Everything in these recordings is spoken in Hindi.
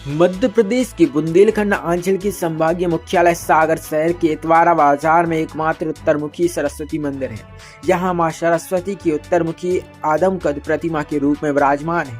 मध्य प्रदेश के बुंदेलखंड अंचल की संभागीय मुख्यालय सागर शहर के इतवारा बाजार में एकमात्र उत्तरमुखी सरस्वती मंदिर है। यहाँ मां सरस्वती की उत्तरमुखी आदमकद प्रतिमा के रूप में विराजमान है।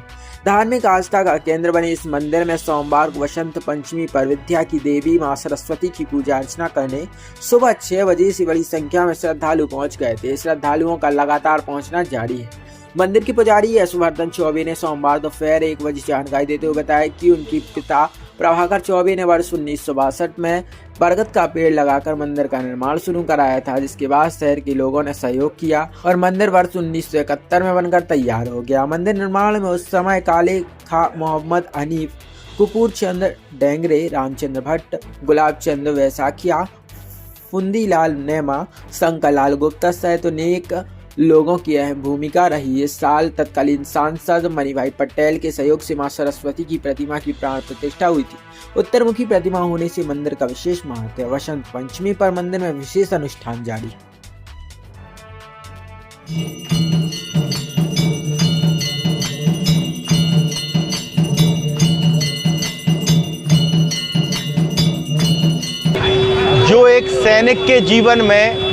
धार्मिक आस्था का केंद्र बने इस मंदिर में सोमवार को वसंत पंचमी पर विद्या की देवी मां सरस्वती की पूजा अर्चना करने सुबह 6 बजे से बड़ी संख्या में श्रद्धालु पहुंच गए थे। श्रद्धालुओं का लगातार पहुंचना जारी है। मंदिर के पुजारी यशवर्धन चौबे ने सोमवार दोपहर 1 बजे जानकारी देते हुए बताया कि उनके पिता प्रभाकर चौबे ने वर्ष 1962 में बरगद का पेड़ लगाकर मंदिर का निर्माण शुरू कराया था, जिसके बाद शहर के लोगों ने सहयोग किया और मंदिर वर्ष 1971 में बनकर तैयार हो गया। मंदिर निर्माण में उस समय काले खा मोहम्मद हनीफ, कुपूर चंद डेंगरे, रामचंद्र भट्ट, गुलाब चंद वैसाखिया, फुंदीलाल नेमा, शंकर लाल गुप्ता सहित अनेक लोगों की अहम भूमिका रही। इस साल तत्कालीन सांसद मणिभाई पटेल के सहयोग से मां सरस्वती की प्रतिमा की प्राण प्रतिष्ठा हुई थी। उत्तरमुखी प्रतिमा होने से मंदिर का विशेष महत्व है। वसंत पंचमी पर मंदिर में विशेष अनुष्ठान जारी। जो एक सैनिक के जीवन में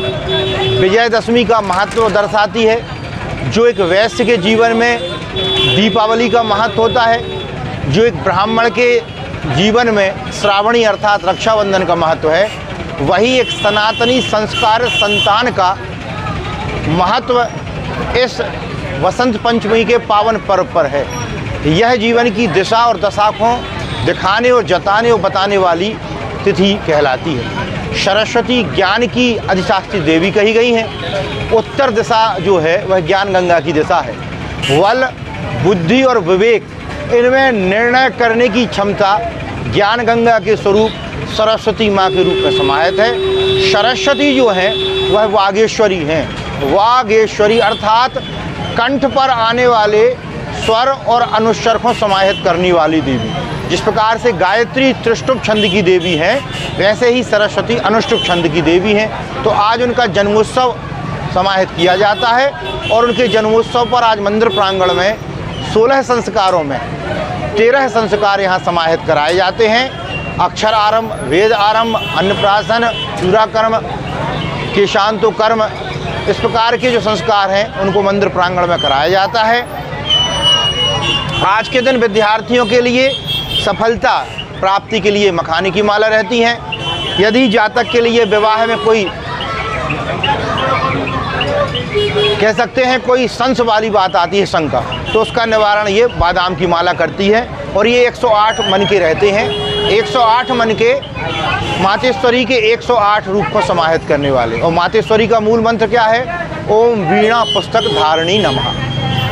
विजयदशमी का महत्व दर्शाती है, जो एक वैश्य के जीवन में दीपावली का महत्व होता है, जो एक ब्राह्मण के जीवन में श्रावणी अर्थात रक्षाबंधन का महत्व है, वही एक सनातनी संस्कार संतान का महत्व इस वसंत पंचमी के पावन पर्व पर है। यह जीवन की दिशा और दशा को दिखाने और जताने और बताने वाली तिथि कहलाती है। सरस्वती ज्ञान की अधिशास्त्री देवी कही गई हैं। उत्तर दिशा जो है वह ज्ञान गंगा की दिशा है। बल, बुद्धि और विवेक, इनमें निर्णय करने की क्षमता ज्ञान गंगा के स्वरूप सरस्वती माँ के रूप में समाहित है। सरस्वती जो है वह वागेश्वरी हैं। वागेश्वरी अर्थात कंठ पर आने वाले स्वर और अनुस्वर को समाहित करने वाली देवी। जिस प्रकार से गायत्री त्रिष्टुप छंद की देवी है, वैसे ही सरस्वती अनुष्टुप छंद की देवी हैं। तो आज उनका जन्मोत्सव समाहित किया जाता है और उनके जन्मोत्सव पर आज मंदिर प्रांगण में 16 संस्कारों में 13 संस्कार यहाँ समाहित कराए जाते हैं। अक्षर आरंभ, वेद आरंभ, अन्नप्राशन, चूड़ाकर्म, केशांतो कर्म, इस प्रकार के जो संस्कार हैं उनको मंदिर प्रांगण में कराया जाता है। आज के दिन विद्यार्थियों के लिए सफलता प्राप्ति के लिए मखाने की माला रहती हैं। यदि जातक के लिए विवाह में कोई कह सकते हैं कोई संस वाली बात आती है, शंका, तो उसका निवारण ये बादाम की माला करती है। और ये 108 मन के रहते हैं। 108 मन के मातेश्वरी के 108 रूप को समाहित करने वाले। और मातेश्वरी का मूल मंत्र क्या है? ओम वीणा पुस्तक धारणी नमः।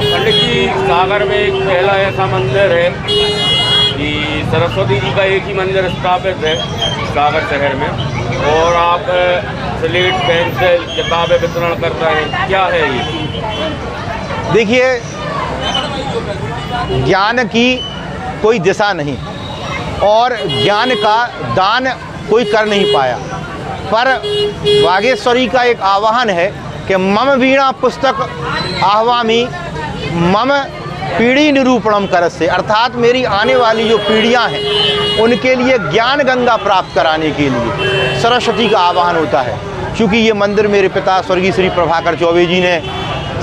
पंडित जी, सागर में एक पहला ऐसा मंदिर है कि सरस्वती जी का एक ही मंदिर स्थापित है सागर शहर में, और आप स्लेट पेंसिल किताबें वितरण करते हैं, क्या है ये? देखिए, ज्ञान की कोई दिशा नहीं और ज्ञान का दान कोई कर नहीं पाया, पर वागेश्वरी का एक आह्वान है कि मम वीणा पुस्तक आह्वामी मम पीढ़ी निरूपणम करस्य, अर्थात मेरी आने वाली जो पीढ़ियां हैं उनके लिए ज्ञान गंगा प्राप्त कराने के लिए सरस्वती का आह्वान होता है। क्योंकि ये मंदिर मेरे पिता स्वर्गीय श्री प्रभाकर चौबे जी ने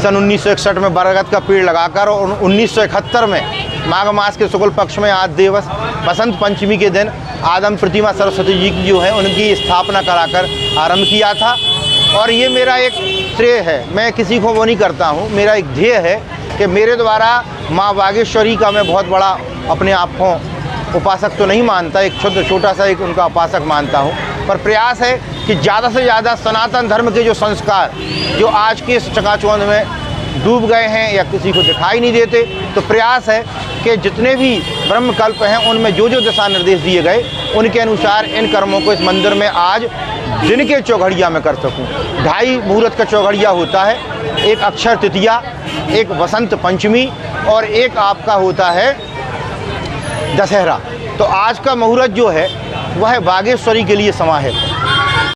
सन 1961 में बरगद का पेड़ लगाकर और 1971 में माघ मास के शुक्ल पक्ष में आज दिवस बसंत पंचमी के दिन आदम प्रतिमा सरस्वती जी की जो है उनकी स्थापना कराकर आरंभ किया था। और ये मेरा एक श्रेय है, मैं किसी को वो नहीं करता हूँ, मेरा एक ध्येय है कि मेरे द्वारा माँ वागेश्वरी का मैं बहुत बड़ा अपने आप को उपासक तो नहीं मानता, एक छोटा सा एक उनका उपासक मानता हूँ, पर प्रयास है कि ज़्यादा से ज़्यादा सनातन धर्म के जो संस्कार जो आज के इस चकाचौंध में डूब गए हैं या किसी को दिखाई नहीं देते, तो प्रयास है कि जितने भी ब्रह्मकल्प हैं उनमें जो जो दिशा निर्देश दिए गए उनके अनुसार इन कर्मों को इस मंदिर में आज दिन के चौघड़िया में कर सकूं। 2.5 मुहूर्त का चौघड़िया होता है, एक अक्षर तृतीया, एक वसंत पंचमी और एक आपका होता है दशहरा। तो आज का मुहूर्त जो है वह बागेश्वरी के लिए समाहित है।